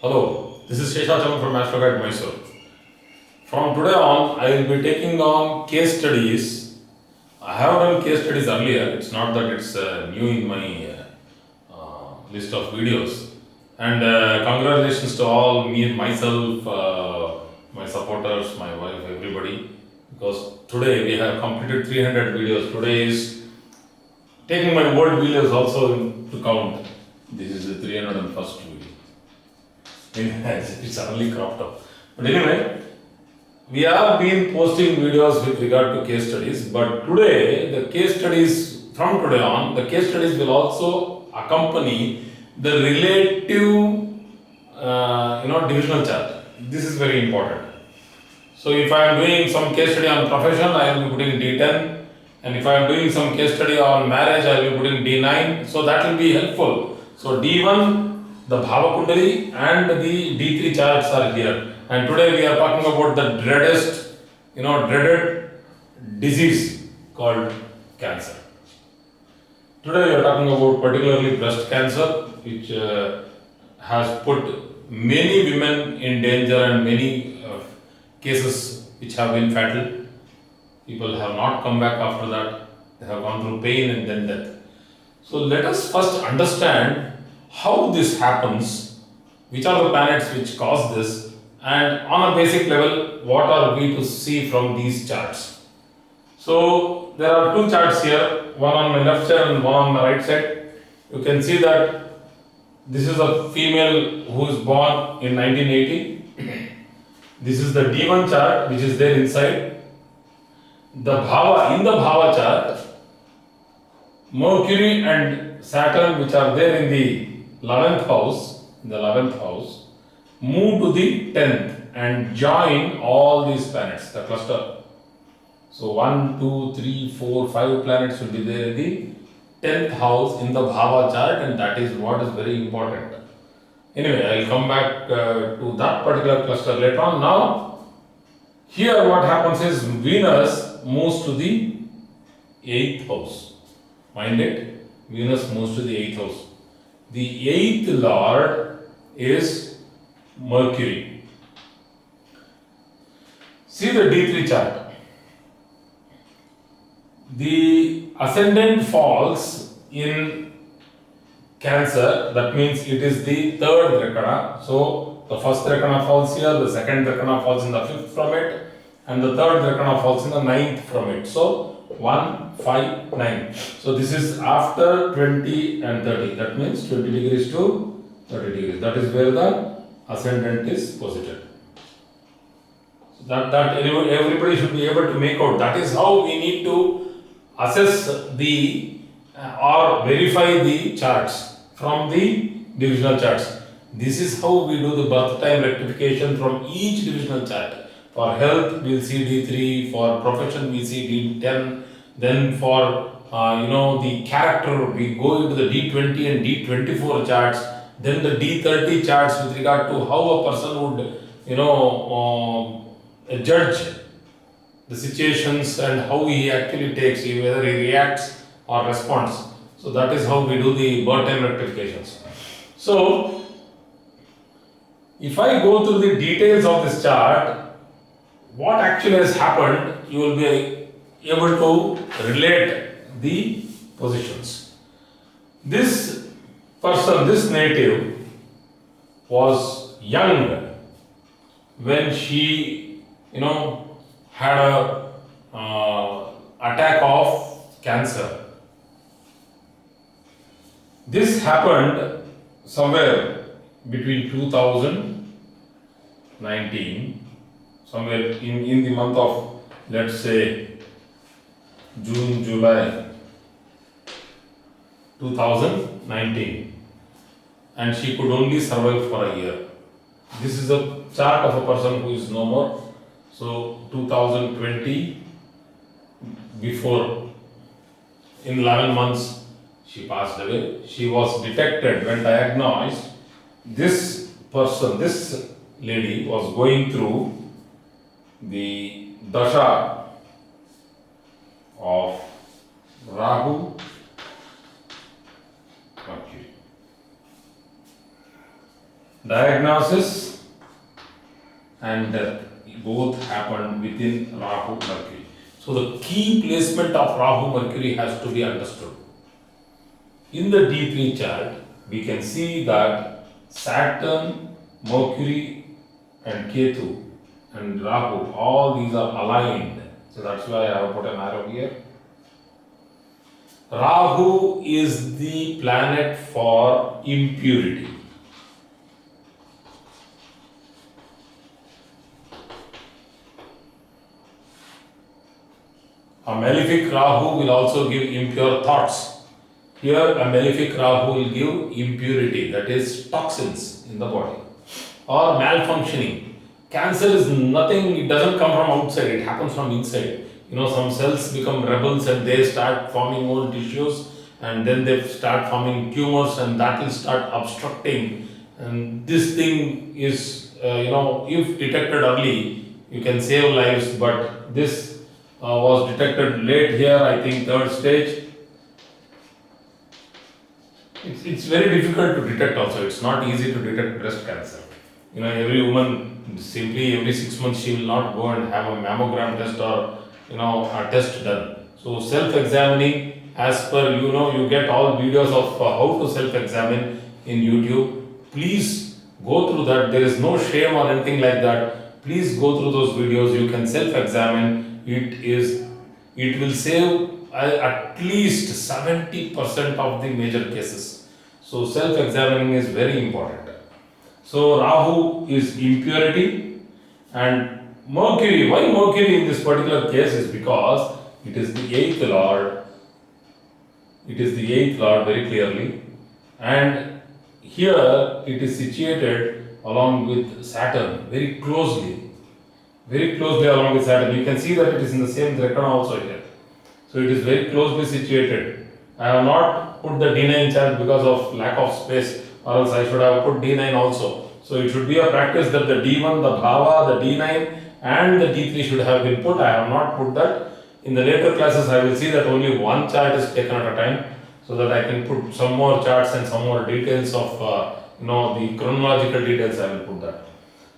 Hello, this is Sheshachan from Astroguide Mysore. From today on, I will be taking on case studies. I have done case studies earlier. It's not that it's new in my list of videos. And congratulations to all me and myself, my supporters, my wife, everybody. Because today we have completed 300 videos. Today is taking my old videos also into count. This is the 301st video. It's suddenly cropped up. But anyway, we have been posting videos with regard to case studies, but today, the case studies, from today on, the case studies will also accompany the relative, divisional chart. This is very important. So if I am doing some case study on profession, I will be putting D10, and if I am doing some case study on marriage, I will be putting D9, so that will be helpful. So D1, the Bhava Kundali and the D3 charts are here. And today we are talking about the dreaded disease called cancer. Today we are talking about particularly breast cancer, which has put many women in danger and many cases which have been fatal. People have not come back after that. They have gone through pain and then death. So let us first understand how this happens, which are the planets which cause this, and on a basic level, what are we to see from these charts. So there are two charts here, one on my left side and one on my right side. You can see that this is a female who is born in 1980. This is the D1 chart which is there inside. The Bhava, in the Bhava chart, Mercury and Saturn, which are there in the 11th house, move to the 10th and join all these planets, the cluster. So 1, 2, 3, 4, 5 planets will be there in the 10th house in the Bhava chart, and that is what is very important. Anyway, I will come back to that particular cluster later on. Now, here what happens is Venus moves to the 8th house. Mind it, Venus moves to the 8th house. The 8th lord is Mercury. See the D3 chart. The ascendant falls in Cancer, that means it is the third Drakana. So the first Drakana falls here, the second Drakana falls in the 5th from it, and the third Drakana falls in the 9th from it. So 1, 5, 9. So this is after 20 and 30. That means 20 degrees to 30 degrees. That is where the ascendant is posited. So that everybody should be able to make out. That is how we need to assess the or verify the charts from the divisional charts. This is how we do the birth time rectification from each divisional chart. For health, we will see D3. For profession, we see D10. Then for the character, we go into the D20 and D24 charts. Then the D30 charts with regard to how a person would judge the situations and how he actually takes, whether he reacts or responds. So that is how we do the birth time rectifications. So if I go through the details of this chart, what actually has happened, you will be able to relate the positions. This person, this native, was young when she, had a attack of cancer. This happened somewhere between 2019, somewhere in the month of, let's say, June, July 2019, and she could only survive for a year. This is a chart of a person who is no more. So 2020, before, in 11 months, she passed away. She was detected when diagnosed. This person, this lady was going through the dasha of Rahu, Mercury. Diagnosis and death both happened within Rahu Mercury. So the key placement of Rahu Mercury has to be understood. In the D3 chart, we can see that Saturn, Mercury and Ketu and Rahu, all these are aligned. So that's why I have put an arrow here. Rahu is the planet for impurity. A malefic Rahu will also give impure thoughts. Here a malefic Rahu will give impurity, that is toxins in the body or malfunctioning. Cancer is nothing, it doesn't come from outside, it happens from inside. Some cells become rebels and they start forming own tissues and then they start forming tumors and that will start obstructing. And this thing is, if detected early, you can save lives, but this was detected late here, I think third stage. It's very difficult to detect also. It's not easy to detect breast cancer. Every woman, simply every 6 months, she will not go and have a mammogram test or, a test done. So self-examining, as per, you get all videos of how to self-examine in YouTube. Please go through that. There is no shame or anything like that. Please go through those videos. You can self-examine. It will save at least 70% of the major cases. So self-examining is very important. So Rahu is impurity and Mercury. Why Mercury in this particular case is because it is the 8th Lord. It is the 8th Lord very clearly, and here it is situated along with Saturn very closely along with Saturn. You can see that it is in the same Drakana also here. So it is very closely situated. I have not put the D9 chart because of lack of space, or else I should have put D9 also. So it should be a practice that the D1, the Bhava, the D9 and the D3 should have been put. I have not put that. In the later classes I will see that only one chart is taken at a time, so that I can put some more charts and some more details of the chronological details. I will put that.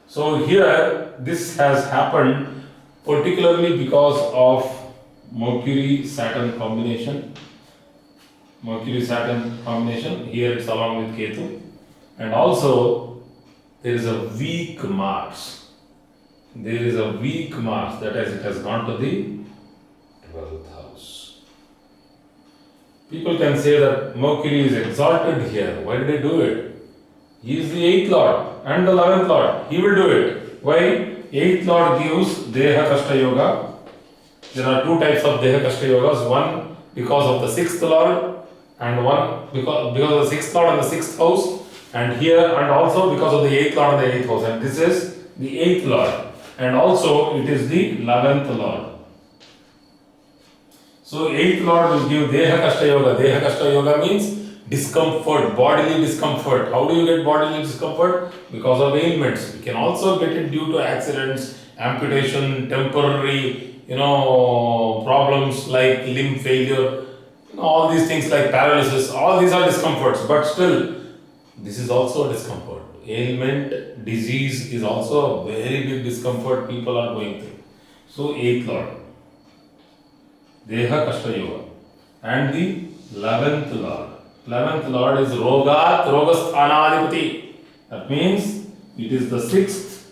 So here this has happened particularly because of Mercury-Saturn combination. Mercury-Saturn combination, here it's along with Ketu, and also there is a weak Mars. That is, it has gone to the 12th house. People can say that Mercury is exalted here. Why did he do it? He is the 8th Lord and the 11th Lord. He will do it. Why? 8th Lord gives Deha Kashta Yoga. There are two types of Deha Kashta Yogas. One because of the 6th Lord, and one because of the 6th Lord and the 6th house. And here, and also because of the 8th Lord and the 8th house. And this is the 8th Lord. And also it is the 11th Lord. So 8th Lord will give Deha Kashta Yoga. Deha Kashta Yoga means discomfort, bodily discomfort. How do you get bodily discomfort? Because of ailments. You can also get it due to accidents, amputation, temporary, problems like limb failure, all these things like paralysis. All these are discomforts, but still, this is also a discomfort. Ailment, disease is also a very big discomfort people are going through. So 8th Lord, Deha Kashta Yoga, and the 11th Lord. 11th Lord is Rogat Rogasthanadipati. That means it is the 6th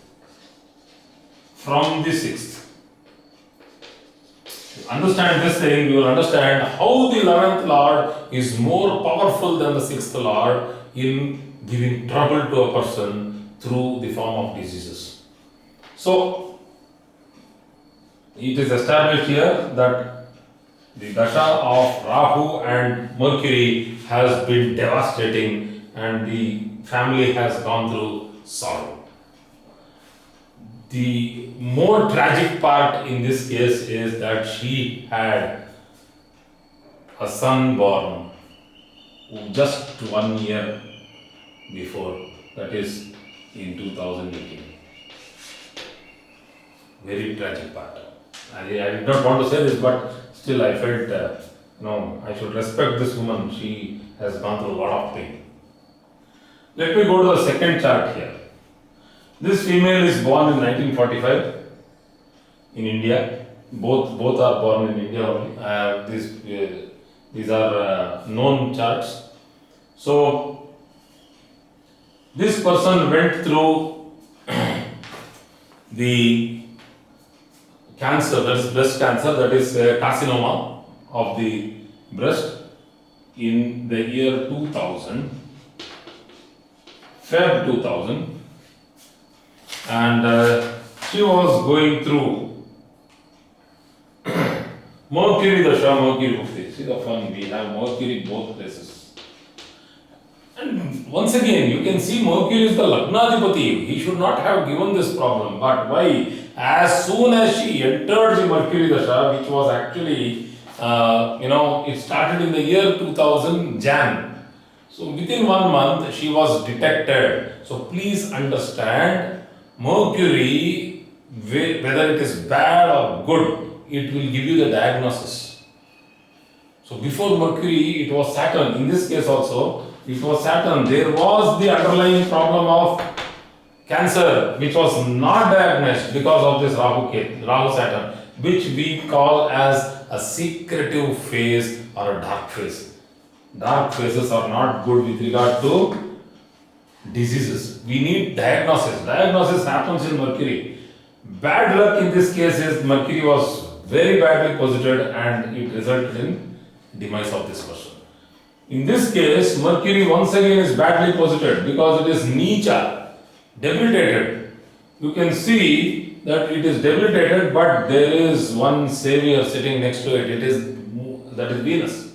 from the 6th. Understand this thing, you will understand how the 11th Lord is more powerful than the 6th Lord in giving trouble to a person through the form of diseases. So, it is established here that the dasha of Rahu and Mercury has been devastating and the family has gone through sorrow. The more tragic part in this case is that she had a son born just 1 year before, that is in 2018. Very tragic part. I did not want to say this, but still I felt, I should respect this woman. She has gone through a lot of pain. Let me go to the second chart here. This female is born in 1945 in India. Both are born in India only. These are known charts. So this person went through the cancer, that is breast cancer, that is carcinoma of the breast in the year 2000, Feb 2000, and she was going through Mercury Dasha, Mercury Bhukti. See the fun, we have Mercury both places. And once again, you can see Mercury is the Lagnadipati. He should not have given this problem. But why? As soon as she entered the Mercury Dasha, which was actually, it started in the year 2000 Jan. So within 1 month, she was detected. So please understand, Mercury, whether it is bad or good, it will give you the diagnosis. So before Mercury, it was Saturn. In this case also, it was Saturn. There was the underlying problem of cancer, which was not diagnosed because of this Rahu Saturn, which we call as a secretive phase or a dark phase. Dark phases are not good with regard to diseases. We need diagnosis. Diagnosis happens in Mercury. Bad luck in this case is Mercury was very badly posited and it resulted in demise of this person. In this case, Mercury once again is badly posited because it is Nicha, debilitated. You can see that it is debilitated, but there is one savior sitting next to it. That is Venus,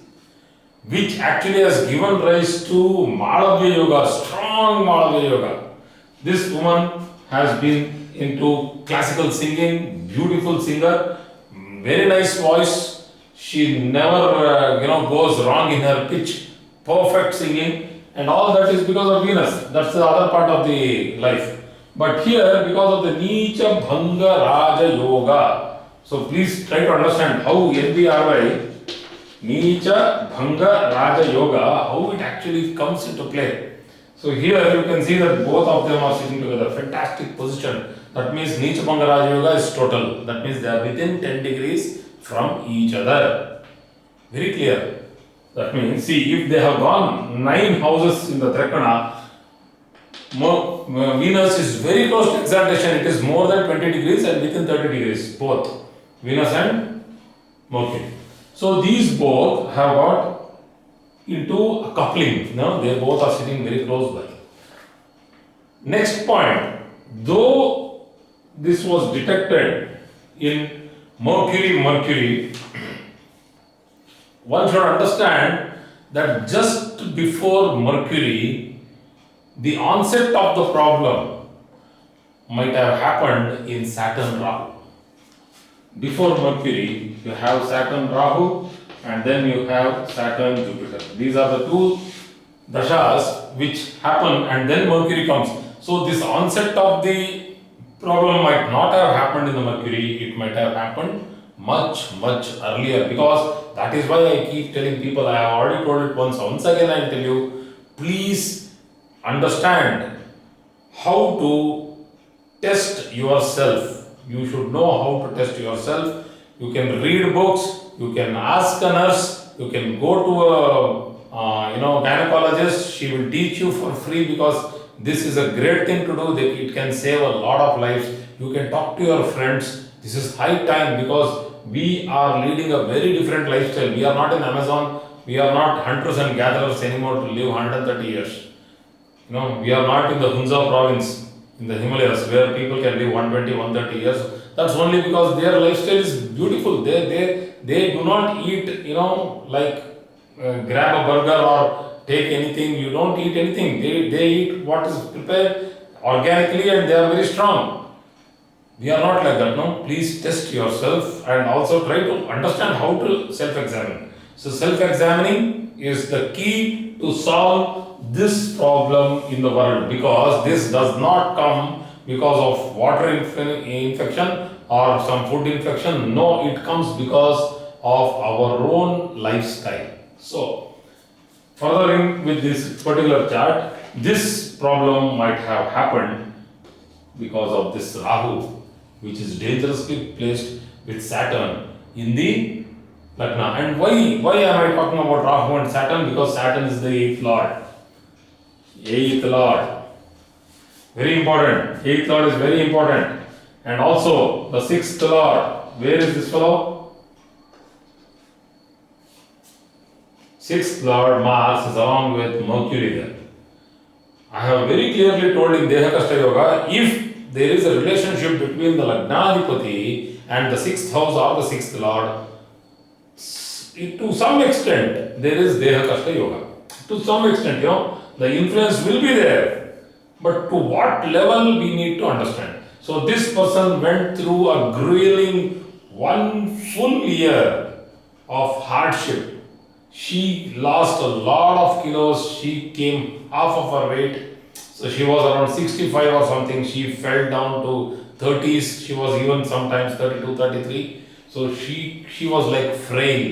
which actually has given rise to Malavya Yoga, strong Malavya Yoga. This woman has been into classical singing, beautiful singer, very nice voice. She never goes wrong in her pitch, perfect singing, and all that is because of Venus. That's the other part of the life. But here, because of the Nicha Bhanga Raja Yoga, so please try to understand how NBRY, Nicha Bhanga Raja Yoga, how it actually comes into play. So here you can see that both of them are sitting together, fantastic position. That means Nicha Bhanga Raja Yoga is total. That means they are within 10 degrees from each other. Very clear. That means, see, if they have gone 9 houses in the Trekana, Venus is very close to exaltation. It is more than 20 degrees and within 30 degrees, both Venus and Mercury. So these both have got into a coupling. They both are sitting very close by. Next point, though this was detected in Mercury, one should understand that just before Mercury, the onset of the problem might have happened in Saturn Rahu. Before Mercury, you have Saturn Rahu and then you have Saturn Jupiter. These are the two dashas which happen and then Mercury comes. So this onset of the problem might not have happened in the Mercury, it might have happened much earlier, because that is why I keep telling people, I have already told it once again I will tell you, please understand how to test yourself. You should know how to test yourself. You can read books, you can ask a nurse, you can go to a gynecologist, she will teach you for free, because this is a great thing to do. It can save a lot of lives. You can talk to your friends. This is high time, because we are leading a very different lifestyle. We are not in Amazon. We are not hunters and gatherers anymore to live 130 years. We are not in the Hunza province in the Himalayas where people can live 120, 130 years. That's only because their lifestyle is beautiful. They do not eat, grab a burger or take anything. You don't eat anything. They eat what is prepared organically and they are very strong. We are not like that, no? Please test yourself and also try to understand how to self-examine. So self-examining is the key to solve this problem in the world, because this does not come because of water infection or some food infection. No, it comes because of our own lifestyle. So, furthering with this particular chart, this problem might have happened because of this Rahu, which is dangerously placed with Saturn in the Lagna. And why am I talking about Rahu and Saturn? Because Saturn is the 8th lord. 8th lord. Very important. 8th lord is very important. And also the 6th lord. Where is this fellow? 6th lord Mars is along with Mercury there. I have very clearly told in Dehakashta Yoga, if there is a relationship between the Lagnadhipati and the 6th house or the 6th lord, to some extent there is Dehakashta Yoga. To some extent, the influence will be there. But to what level we need to understand. So this person went through a grueling 1 full year of hardship. She lost a lot of kilos. She came half of her weight. So she was around 65 or something. She fell down to 30s. She was even sometimes 32, 33. So she was like frail,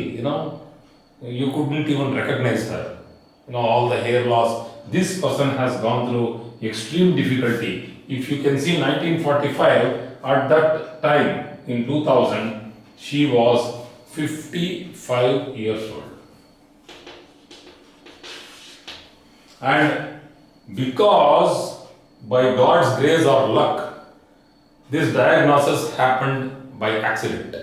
You couldn't even recognize her. All the hair loss. This person has gone through extreme difficulty. If you can see 1945, at that time in 2000, she was 55 years old. And because by God's grace or luck, this diagnosis happened by accident.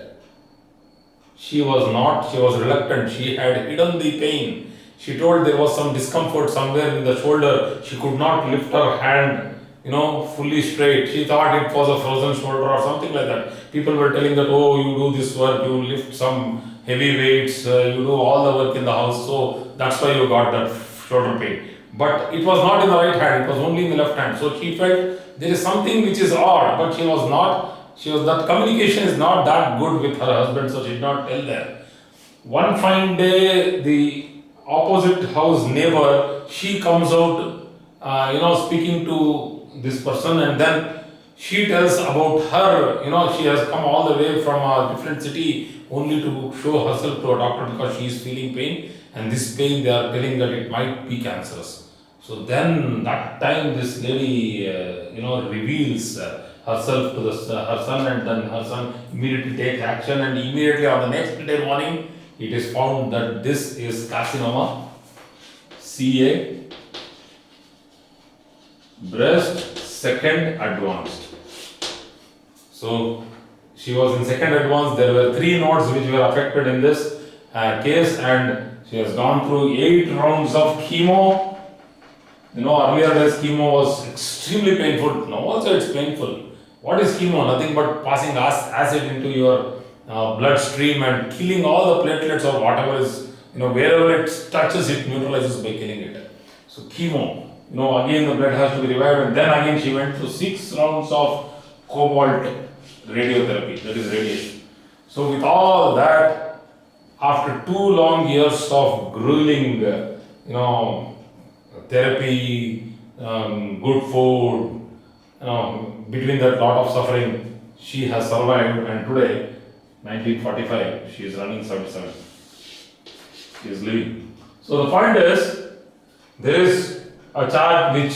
She was reluctant, she had hidden the pain. She told there was some discomfort somewhere in the shoulder. She could not lift her hand, fully straight. She thought it was a frozen shoulder or something like that. People were telling that, oh, you do this work, you lift some heavy weights, you do all the work in the house, so that's why you got that shoulder pain. But it was not in the right hand, it was only in the left hand. So she felt there is something which is odd, but that communication is not that good with her husband, so she did not tell them. One fine day, the opposite house neighbor, she comes out, speaking to this person, and then she tells about her, she has come all the way from a different city only to show herself to a doctor because she is feeling pain, and this pain they are telling that it might be cancerous. So then that time this lady, reveals herself to her son, and then her son immediately takes action, and immediately on the next day morning, it is found that this is carcinoma, CA, breast second advanced. So she was in second advanced. There were 3 nodes which were affected in this case, and she has gone through 8 rounds of chemo. Earlier days chemo was extremely painful. Now also it's painful. What is chemo? Nothing but passing acid into your bloodstream and killing all the platelets or whatever is, wherever it touches, it neutralizes by killing it. So chemo, again the blood has to be revived, and then again she went through 6 rounds of cobalt radiotherapy, that is radiation. So with all that, after 2 long years of grueling, therapy, good food, between that lot of suffering, she has survived, and today, 1945, she is running 77. She is living. So the point is, there is a chart which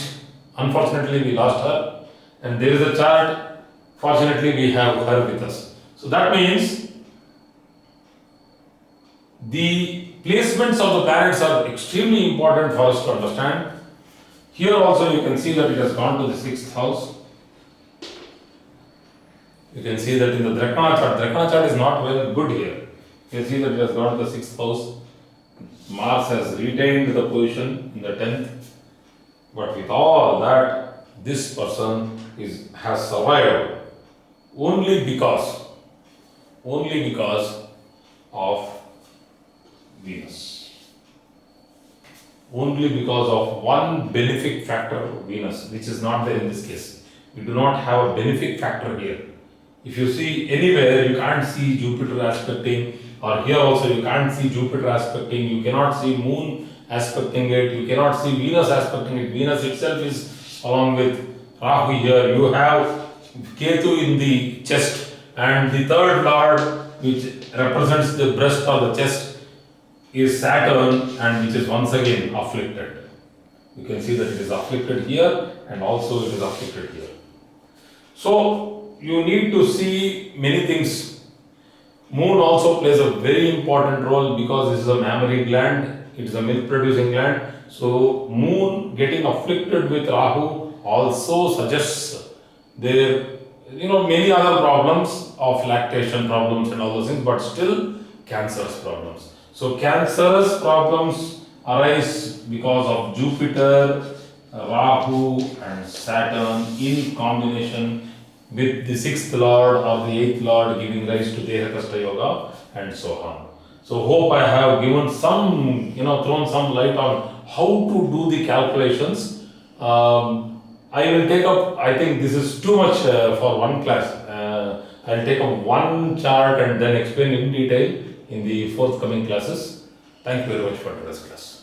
unfortunately we lost her, and there is a chart, fortunately we have her with us. So that means the placements of the planets are extremely important for us to understand. Here also you can see that it has gone to the 6th house. You can see that in the Drakana chart is not very good here. You can see that it has gone to the 6th house. Mars has retained the position in the 10th. But with all that, this person has survived only because of Venus. Only because of one benefic factor, Venus, which is not there in this case. We do not have a benefic factor here. If you see anywhere, you can't see Jupiter aspecting, or here also you can't see Jupiter aspecting, you cannot see Moon aspecting it, you cannot see Venus aspecting it. Venus itself is along with Rahu here. You have Ketu in the chest, and the third lord, which represents the breast or the chest, is Saturn, and which is once again afflicted. You can see that it is afflicted here and also it is afflicted here. So you need to see many things. Moon also plays a very important role because this is a mammary gland, it is a milk producing gland. So moon getting afflicted with Rahu also suggests there, many other problems of lactation problems and all those things, but still cancerous problems. So cancerous problems arise because of Jupiter, Rahu and Saturn in combination with the 6th lord or the 8th lord giving rise to Dehakasta Yoga and so on. So hope I have given some, thrown some light on how to do the calculations. I will take up, I think this is too much for one class. I'll take up one chart and then explain in detail in the forthcoming classes. Thank you very much for today's class.